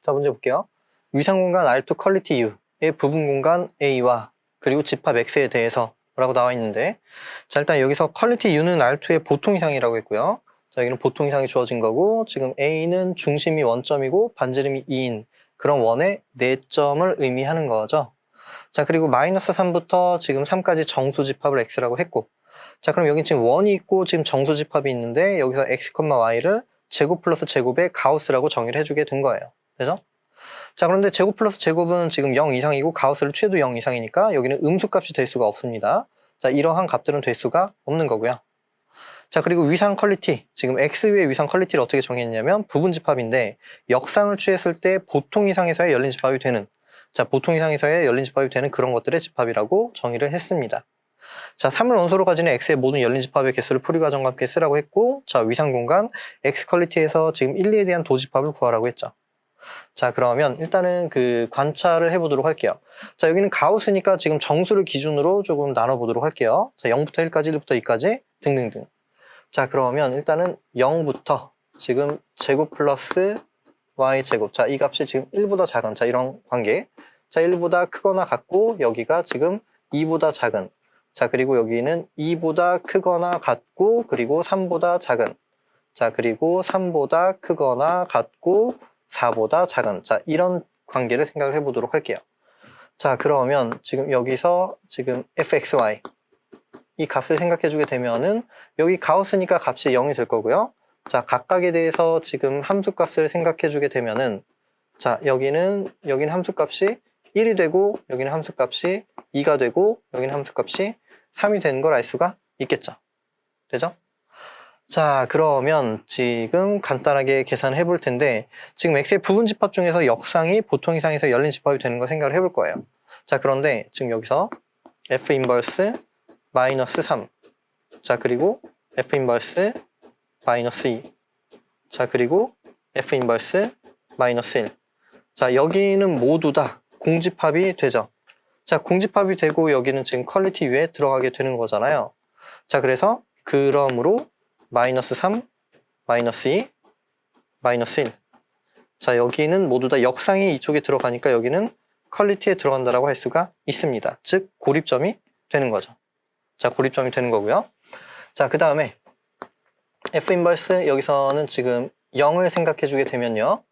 자, 문제 볼게요. 위상 공간 R2 퀄리티 U의 부분 공간 A와 그리고 집합 X에 대해서 라고 나와 있는데, 자, 일단 여기서 퀄리티 U는 R2의 보통 이상이라고 했고요. 자, 여기는 보통 이상이 주어진 거고, 지금 A는 중심이 원점이고 반지름이 2인 그런 원의 4점을 의미하는 거죠. 자, 그리고 마이너스 3부터 지금 3까지 정수 집합을 X라고 했고, 자, 그럼 여기 지금 원이 있고 지금 정수 집합이 있는데, 여기서 X, Y를 제곱 플러스 제곱의 가우스라고 정의를 해주게 된 거예요. 그죠? 자, 그런데 제곱 플러스 제곱은 지금 0 이상이고 가우스를 취해도 0 이상이니까 여기는 음수값이 될 수가 없습니다. 자, 이러한 값들은 될 수가 없는 거고요. 자, 그리고 위상 퀄리티, 지금 X의 위상 퀄리티를 어떻게 정했냐면 부분 집합인데, 역상을 취했을 때 보통 이상에서의 열린 집합이 되는, 자, 보통 이상에서의 열린 집합이 되는 그런 것들의 집합이라고 정의를 했습니다. 자, 3을 원소로 가지는 X의 모든 열린 집합의 개수를 풀이 과정과 함께 쓰라고 했고, 자, 위상 공간 X 퀄리티에서 지금 1, 2에 대한 도집합을 구하라고 했죠. 자, 그러면 일단은 그 관찰을 해보도록 할게요. 자, 여기는 가우스니까 지금 정수를 기준으로 조금 나눠보도록 할게요. 자, 0부터 1까지, 1부터 2까지 등등등. 자, 그러면 일단은 0부터 지금 제곱 플러스 y제곱. 자, 이 값이 지금 1보다 작은, 자, 이런 관계. 자, 1보다 크거나 같고, 여기가 지금 2보다 작은. 자, 그리고 여기는 2보다 크거나 같고, 그리고 3보다 작은. 자, 그리고 3보다 크거나 같고, 4보다 작은. 자, 이런 관계를 생각을 해보도록 할게요. 자, 그러면 지금 여기서 지금 fxy 이 값을 생각해주게 되면은 여기 가우스니까 값이 0이 될 거고요. 자, 각각에 대해서 지금 함수값을 생각해주게 되면은, 자, 여기는 함수값이 1이 되고, 여기는 함수값이 2가 되고, 여기는 함수값이 3이 되는 걸 알 수가 있겠죠. 되죠? 자, 그러면 지금 간단하게 계산을 해볼 텐데, 지금 X의 부분 집합 중에서 역상이 보통 이상에서 열린 집합이 되는 걸 생각을 해볼 거예요. 자, 그런데 지금 여기서 F 인버스 마이너스 3. 자, 그리고 F 인버스 마이너스 2. 자, 그리고 F 인버스 마이너스 1. 자, 여기는 모두 다 공집합이 되죠. 자, 공집합이 되고 여기는 지금 퀄리티 U에 들어가게 되는 거잖아요. 자, 그래서 그러므로 마이너스 3, 마이너스 2, 마이너스 1. 자, 여기는 모두 다 역상이 이쪽에 들어가니까 여기는 퀄리티에 들어간다라고 할 수가 있습니다. 즉, 고립점이 되는 거죠. 자, 고립점이 되는 거고요. 자, 그 다음에 F 인버스 여기서는 지금 0을 생각해 주게 되면요.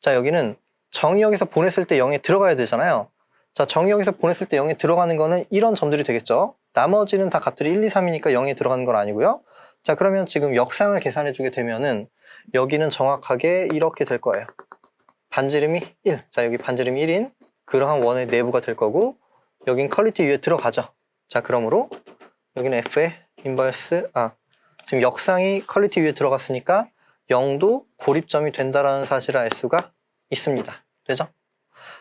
자, 여기는 정의역에서 보냈을 때 0에 들어가야 되잖아요. 자, 정의역에서 보냈을 때 0에 들어가는 거는 이런 점들이 되겠죠. 나머지는 다 값들이 1, 2, 3이니까 0에 들어가는 건 아니고요. 자, 그러면 지금 역상을 계산해 주게 되면은 여기는 정확하게 이렇게 될 거예요. 반지름이 1. 자, 여기 반지름이 1인 그러한 원의 내부가 될 거고, 여긴 퀄리티 위에 들어가죠. 자, 그러므로 여기는 F의 인버스, 지금 역상이 퀄리티 위에 들어갔으니까 0도 고립점이 된다라는 사실을 알 수가 있습니다. 되죠?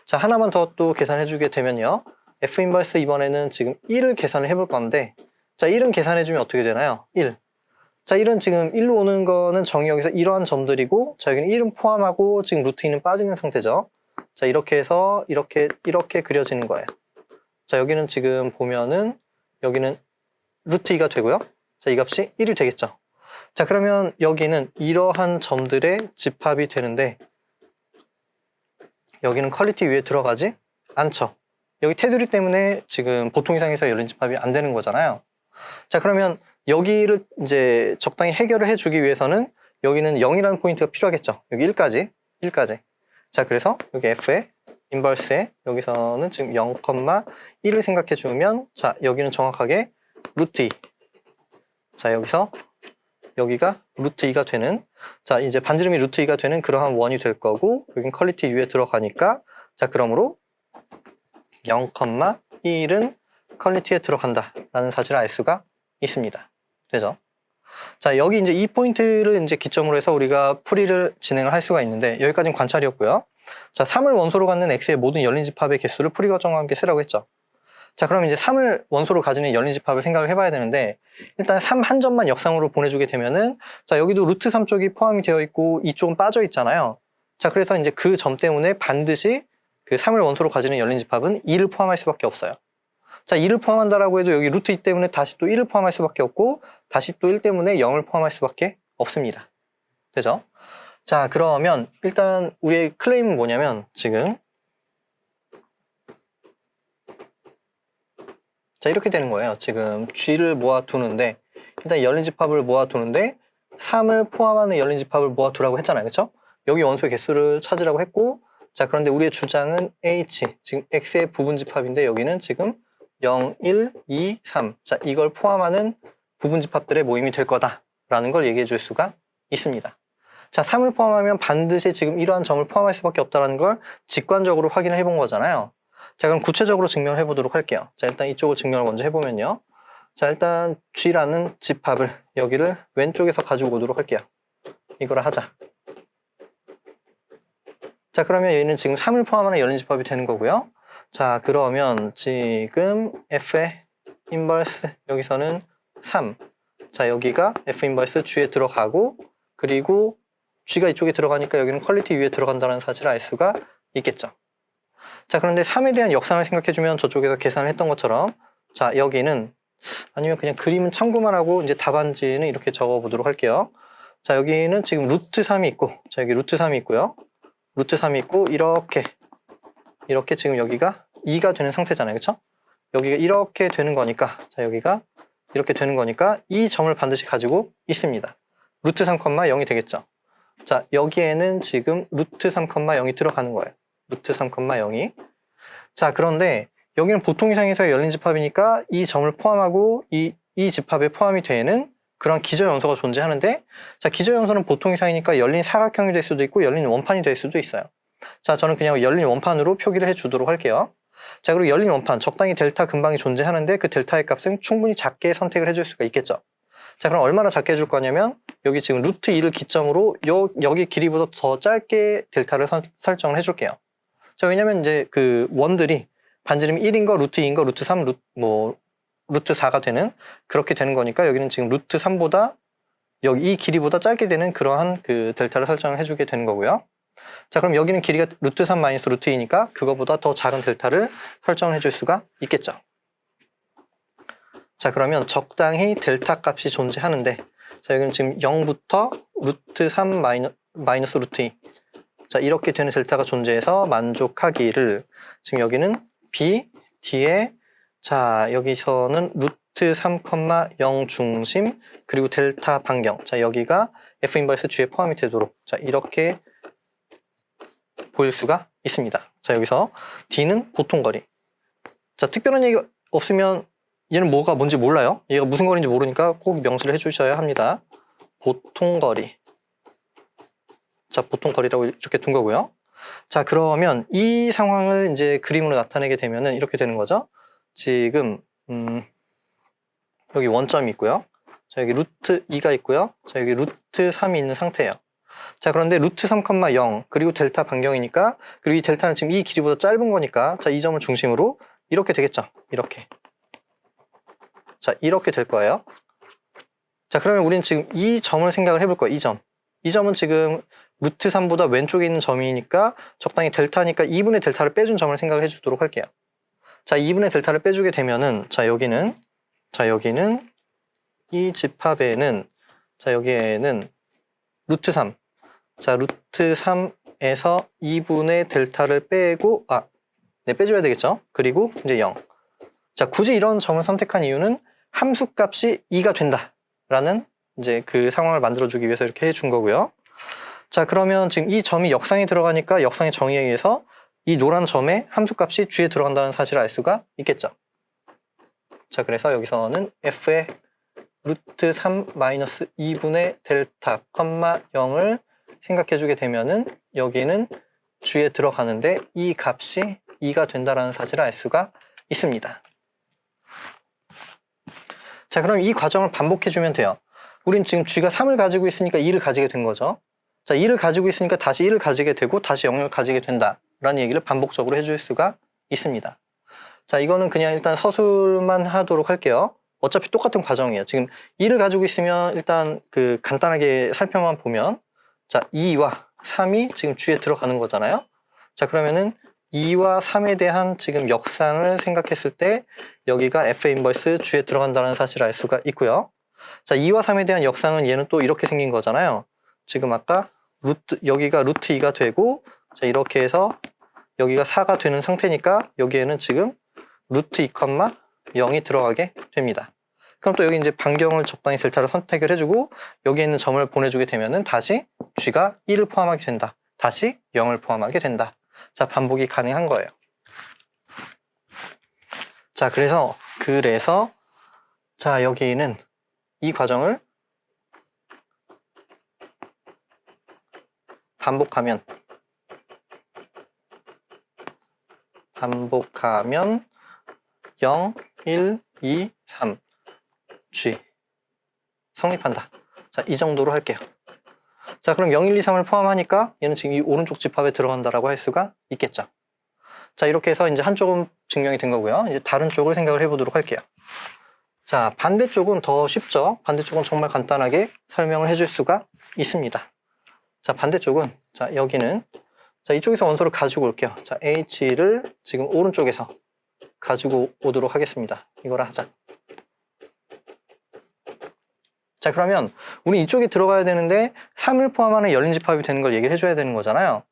자, 하나만 더 또 계산해 주게 되면요. F 인버스 이번에는 지금 1을 계산을 해볼 건데, 자, 1은 계산해 주면 어떻게 되나요? 1. 자, 1은 지금 1로 오는 거는 정의역에서 이러한 점들이고, 자, 여기는 1은 포함하고 지금 루트 2는 빠지는 상태죠. 자, 이렇게 해서 이렇게 그려지는 거예요. 자, 여기는 지금 보면은 여기는 루트 2가 되고요. 자, 이 값이 1이 되겠죠. 자, 그러면 여기는 이러한 점들의 집합이 되는데, 여기는 퀄리티 위에 들어가지 않죠. 여기 테두리 때문에 지금 보통 이상에서 열린 집합이 안 되는 거잖아요. 자, 그러면 여기를 이제 적당히 해결을 해주기 위해서는 여기는 0이라는 포인트가 필요하겠죠. 여기 1까지. 자, 그래서 여기 F의 인버스에 여기서는 지금 0,1을 생각해 주면, 자, 여기는 정확하게 루트 2. 자, 여기서 여기가 루트 2가 되는, 자, 이제 반지름이 루트 2가 되는 그러한 원이 될 거고, 여긴 퀄리티 U에 들어가니까, 자, 그러므로 0,1은 퀄리티에 들어간다 라는 사실을 알 수가 있습니다. 되죠? 자, 여기 이제 이 포인트를 이제 기점으로 해서 우리가 풀이를 진행을 할 수가 있는데, 여기까지는 관찰이었고요. 자, 3을 원소로 갖는 X의 모든 열린 집합의 개수를 풀이 과정과 함께 쓰라고 했죠. 자, 그럼 이제 3을 원소로 가지는 열린 집합을 생각을 해봐야 되는데, 일단 3 한 점만 역상으로 보내주게 되면은, 자, 여기도 루트 3 쪽이 포함이 되어 있고 이쪽은 빠져 있잖아요. 자, 그래서 이제 그 점 때문에 반드시 그 3을 원소로 가지는 열린 집합은 2를 포함할 수밖에 없어요. 자, 2를 포함한다라고 해도 여기 루트 2 때문에 다시 또 1을 포함할 수밖에 없고, 다시 또 1 때문에 0을 포함할 수밖에 없습니다. 되죠? 자, 그러면 일단 우리의 클레임은 뭐냐면 지금 자, 이렇게 되는 거예요. 지금 G를 모아두는데 일단 열린 집합을 모아두는데 3을 포함하는 열린 집합을 모아두라고 했잖아요. 그렇죠? 여기 원소의 개수를 찾으라고 했고, 자, 그런데 우리의 주장은 H, 지금 X의 부분 집합인데 여기는 지금 0, 1, 2, 3. 자, 이걸 포함하는 부분 집합들의 모임이 될 거다라는 걸 얘기해 줄 수가 있습니다. 자, 3을 포함하면 반드시 지금 이러한 점을 포함할 수밖에 없다는 걸 직관적으로 확인을 해본 거잖아요. 자, 그럼 구체적으로 증명을 해보도록 할게요. 자, 일단 이쪽을 증명을 먼저 해보면요. 자, 일단 G라는 집합을 여기를 왼쪽에서 가지고 오도록 할게요. 이거를 하자. 자, 그러면 얘는 지금 3을 포함하는 열린 집합이 되는 거고요. 자, 그러면 지금 F의 인버스 여기서는 3. 자, 여기가 F 인버스 G에 들어가고, 그리고 G가 이쪽에 들어가니까 여기는 퀄리티 U에 들어간다는 사실을 알 수가 있겠죠. 자, 그런데 3에 대한 역상을 생각해주면 저쪽에서 계산을 했던 것처럼, 자, 여기는 아니면 그냥 그림은 참고만 하고 이제 답안지는 이렇게 적어보도록 할게요. 자, 여기는 지금 루트 3이 있고, 자, 여기 루트 3이 있고요. 루트 3이 있고, 이렇게 지금 여기가 2가 되는 상태잖아요. 그쵸? 여기가 이렇게 되는 거니까, 자, 여기가 이렇게 되는 거니까 이 점을 반드시 가지고 있습니다. 루트 3,0이 되겠죠. 자, 여기에는 지금 루트 3,0이 들어가는 거예요. 루트 3,0이. 자, 그런데 여기는 보통 이상에서의 열린 집합이니까 이 점을 포함하고 이 집합에 포함이 되는 그런 기저연소가 존재하는데, 자, 기저연소는 보통 이상이니까 열린 사각형이 될 수도 있고 열린 원판이 될 수도 있어요. 자, 저는 그냥 열린 원판으로 표기를 해주도록 할게요. 자, 그리고 열린 원판, 적당히 델타 근방이 존재하는데 그 델타의 값은 충분히 작게 선택을 해줄 수가 있겠죠. 자, 그럼 얼마나 작게 해줄 거냐면 여기 지금 루트 2를 기점으로 여기 길이보다 더 짧게 델타를 설정을 해줄게요. 자, 왜냐면 이제 그 원들이 반지름이 1인 거, 루트 2인 거, 루트 3, 루트 4가 되는 그렇게 되는 거니까 여기는 지금 루트 3보다 여기 이 길이보다 짧게 되는 그러한 그 델타를 설정을 해주게 되는 거고요. 자, 그럼 여기는 길이가 루트 3 마이너스 루트 2니까 그거보다 더 작은 델타를 설정을 해줄 수가 있겠죠. 자, 그러면 적당히 델타 값이 존재하는데, 자, 여기는 지금 0부터 루트 3 마이너스 루트 2. 자, 이렇게 되는 델타가 존재해서 만족하기를, 지금 여기는 B, D에, 자, 여기서는 루트 3,0 중심, 그리고 델타 반경. 자, 여기가 F 인버스 G에 포함이 되도록, 자, 이렇게 보일 수가 있습니다. 자, 여기서 D는 보통 거리. 자, 특별한 얘기 없으면 얘는 뭐가 뭔지 몰라요. 얘가 무슨 거리인지 모르니까 꼭 명시를 해주셔야 합니다. 보통 거리. 자, 보통 거리라고 이렇게 둔 거고요. 자, 그러면 이 상황을 이제 그림으로 나타내게 되면은 이렇게 되는 거죠. 지금 여기 원점이 있고요. 자, 여기 루트 2가 있고요. 자, 여기 루트 3이 있는 상태예요. 자, 그런데 루트 3,0 그리고 델타 반경이니까, 그리고 이 델타는 지금 이 길이보다 짧은 거니까, 자, 이 점을 중심으로 이렇게 되겠죠. 이렇게. 자, 이렇게 될 거예요. 자, 그러면 우리는 지금 이 점을 생각을 해볼 거예요. 이 점. 이 점은 지금 루트 3보다 왼쪽에 있는 점이니까 적당히 델타니까 2분의 델타를 빼준 점을 생각을 해주도록 할게요. 자, 2분의 델타를 빼주게 되면은, 자, 여기는 이 집합에는, 자, 여기에는 루트 3. 자, 루트 3에서 2분의 델타를 빼고, 빼줘야 되겠죠? 그리고 이제 0. 자, 굳이 이런 점을 선택한 이유는 함수 값이 2가 된다라는 이제 그 상황을 만들어주기 위해서 이렇게 해준 거고요. 자, 그러면 지금 이 점이 역상에 들어가니까 역상의 정의에 의해서 이 노란 점의 함수 값이 G에 들어간다는 사실을 알 수가 있겠죠. 자, 그래서 여기서는 F의 루트 3 마이너스 2분의 델타, 0을 생각해주게 되면은 여기는 G에 들어가는데 이 값이 2가 된다는 사실을 알 수가 있습니다. 자, 그럼 이 과정을 반복해주면 돼요. 우린 지금 G가 3을 가지고 있으니까 2를 가지게 된 거죠. 자, 2를 가지고 있으니까 다시 1을 가지게 되고 다시 0을 가지게 된다라는 얘기를 반복적으로 해줄 수가 있습니다. 자, 이거는 그냥 일단 서술만 하도록 할게요. 어차피 똑같은 과정이에요. 지금 2를 가지고 있으면 일단 그 간단하게 살펴만 보면, 자, 2와 3이 지금 G에 들어가는 거잖아요. 자, 그러면은 2와 3에 대한 지금 역상을 생각했을 때 여기가 F 인버스 G에 들어간다는 사실을 알 수가 있고요. 자, 2와 3에 대한 역상은 얘는 또 이렇게 생긴 거잖아요. 지금 아까 여기가 루트 2가 되고, 자, 이렇게 해서 여기가 4가 되는 상태니까 여기에는 지금 루트 2, 0이 들어가게 됩니다. 그럼 또 여기 이제 반경을 적당히 델타를 선택을 해주고 여기에 있는 점을 보내주게 되면은 다시 g가 1을 포함하게 된다. 다시 0을 포함하게 된다. 자, 반복이 가능한 거예요. 자, 그래서 자, 여기는 이 과정을 반복하면 0, 1, 2, 3 G 성립한다. 자, 이 정도로 할게요. 자, 그럼 0, 1, 2, 3을 포함하니까 얘는 지금 이 오른쪽 집합에 들어간다라고 할 수가 있겠죠. 자, 이렇게 해서 이제 한쪽은 증명이 된 거고요. 이제 다른 쪽을 생각을 해보도록 할게요. 자, 반대쪽은 더 쉽죠. 반대쪽은 정말 간단하게 설명을 해줄 수가 있습니다. 자, 반대쪽은, 자, 여기는, 자, 이쪽에서 원소를 가지고 올게요. 자, H를 지금 오른쪽에서 가지고 오도록 하겠습니다. 이거를 하자. 자, 그러면 우리 이쪽에 들어가야 되는데 3을 포함하는 열린 집합이 되는 걸 얘기를 해줘야 되는 거잖아요.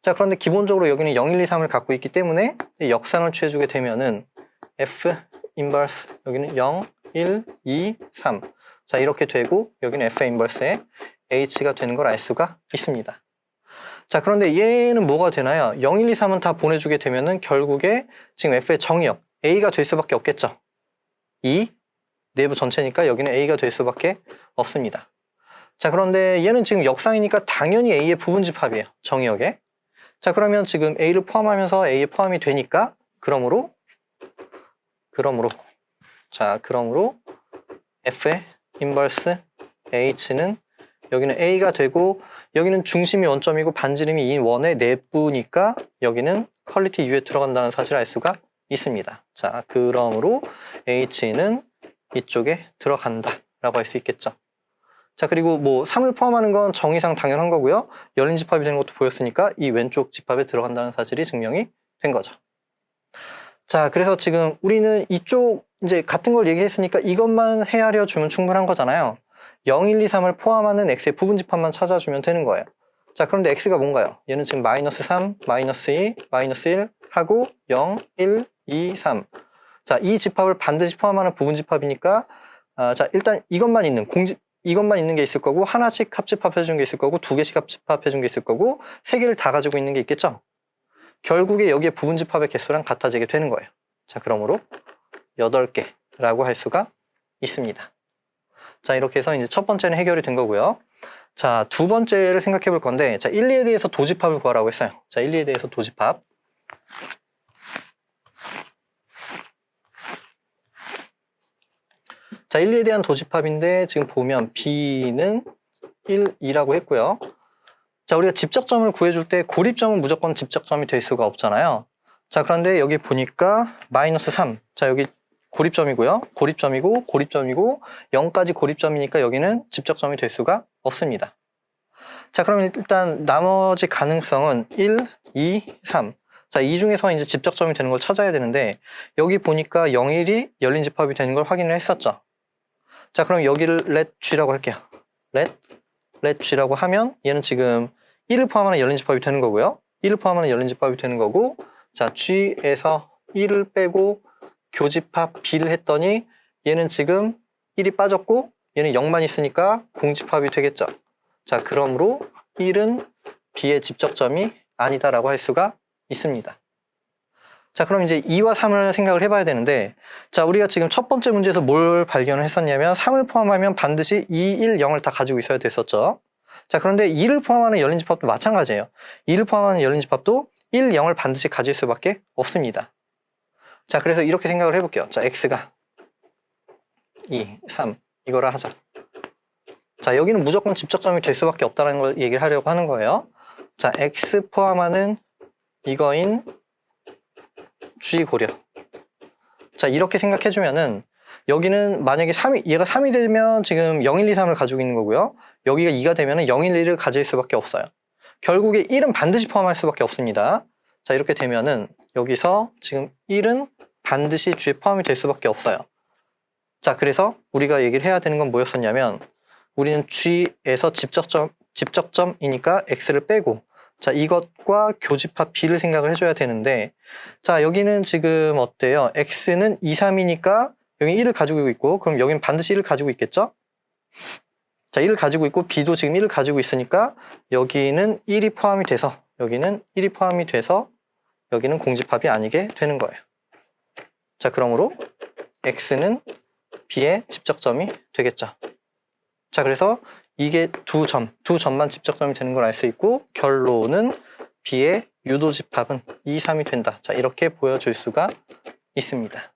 자, 그런데 기본적으로 여기는 0, 1, 2, 3을 갖고 있기 때문에 역상을 취해주게 되면은 F 인버스 여기는 0, 1, 2, 3 자, 이렇게 되고 여기는 F 인버스에 H가 되는 걸 알 수가 있습니다. 자, 그런데 얘는 뭐가 되나요? 0, 1, 2, 3은 다 보내주게 되면은 결국에 지금 F의 정의역 A가 될 수밖에 없겠죠. 2 내부 전체니까 여기는 A가 될 수밖에 없습니다. 자, 그런데 얘는 지금 역상이니까 당연히 A의 부분집합이에요. 정의역에. 자, 그러면 지금 A를 포함하면서 A에 포함이 되니까 그러므로 F의 인버스 H는 여기는 A가 되고 여기는 중심이 원점이고 반지름이 2인 원의 내부니까 여기는 퀄리티 U에 들어간다는 사실을 알 수가 있습니다. 자, 그러므로 H는 이쪽에 들어간다 라고 할 수 있겠죠. 자, 그리고 뭐 3을 포함하는 건 정의상 당연한 거고요. 열린 집합이 되는 것도 보였으니까 이 왼쪽 집합에 들어간다는 사실이 증명이 된 거죠. 자, 그래서 지금 우리는 이쪽 이제 같은 걸 얘기했으니까 이것만 헤아려 주면 충분한 거잖아요. 0, 1, 2, 3을 포함하는 x의 부분집합만 찾아주면 되는 거예요. 자, 그런데 x가 뭔가요? 얘는 지금 마이너스 3, 마이너스 2, 마이너스 1 하고 0, 1, 2, 3 자, 이 집합을 반드시 포함하는 부분집합이니까 자, 일단 이것만 있는 게 있을 거고 하나씩 합집합해 준 게 있을 거고 두 개씩 합집합해 준 게 있을 거고 세 개를 다 가지고 있는 게 있겠죠. 결국에 여기에 부분집합의 개수랑 같아지게 되는 거예요. 자, 그러므로 8개라고 할 수가 있습니다. 자, 이렇게 해서 이제 첫 번째는 해결이 된 거고요. 자, 두 번째를 생각해 볼 건데, 자, 1, 2에 대해서 도집합을 구하라고 했어요. 자, 1, 2에 대해서 도집합. 자, 1, 2에 대한 도집합인데 지금 보면 B는 1, 2라고 했고요. 자, 우리가 집적점을 구해줄 때 고립점은 무조건 집적점이 될 수가 없잖아요. 자, 그런데 여기 보니까 마이너스 3. 자, 여기 고립점이고요. 고립점이고 0까지 고립점이니까 여기는 집적점이 될 수가 없습니다. 자, 그러면 일단 나머지 가능성은 1, 2, 3. 자, 이 중에서 이제 집적점이 되는 걸 찾아야 되는데 여기 보니까 0, 1이 열린 집합이 되는 걸 확인을 했었죠. 자, 그럼 여기를 let G라고 할게요. let G라고 하면 얘는 지금 1을 포함하는 열린 집합이 되는 거고요. 1을 포함하는 열린 집합이 되는 거고 자, G에서 1을 빼고 교집합 B를 했더니 얘는 지금 1이 빠졌고 얘는 0만 있으니까 공집합이 되겠죠. 자, 그러므로 1은 B의 집적점이 아니다라고 할 수가 있습니다. 자, 그럼 이제 2와 3을 생각을 해봐야 되는데 자, 우리가 지금 첫 번째 문제에서 뭘 발견을 했었냐면 3을 포함하면 반드시 2, 1, 0을 다 가지고 있어야 됐었죠. 자, 그런데 2를 포함하는 열린 집합도 마찬가지예요. 2를 포함하는 열린 집합도 1, 0을 반드시 가질 수밖에 없습니다. 자, 그래서 이렇게 생각을 해볼게요. 자, x가 2, 3 이거를 하자. 자, 여기는 무조건 집적점이 될 수밖에 없다는 걸 얘기를 하려고 하는 거예요. 자, x 포함하는 이거인 g 고려. 자, 이렇게 생각해주면은 여기는 만약에 얘가 3이 되면 지금 0, 1, 2, 3을 가지고 있는 거고요. 여기가 2가 되면은 0, 1, 2를 가질 수밖에 없어요. 결국에 1은 반드시 포함할 수밖에 없습니다. 자, 이렇게 되면은 여기서 지금 1은 반드시 G에 포함이 될 수밖에 없어요. 자, 그래서 우리가 얘기를 해야 되는 건 뭐였었냐면 우리는 G에서 집적점이니까 x를 빼고 자 이것과 교집합 b를 생각을 해줘야 되는데 자 여기는 지금 어때요? x는 2, 3이니까 여기 1을 가지고 있고 그럼 여기는 반드시 1을 가지고 있겠죠? 자 1을 가지고 있고 b도 지금 1을 가지고 있으니까 여기는 1이 포함이 돼서 여기는 1이 포함이 돼서 여기는 공집합이 아니게 되는 거예요. 자 그러므로 x는 b의 집적점이 되겠죠. 자 그래서 이게 두 점만 집적점이 되는 걸 알 수 있고 결론은 b의 유도집합은 2, 3이 된다. 자 이렇게 보여줄 수가 있습니다.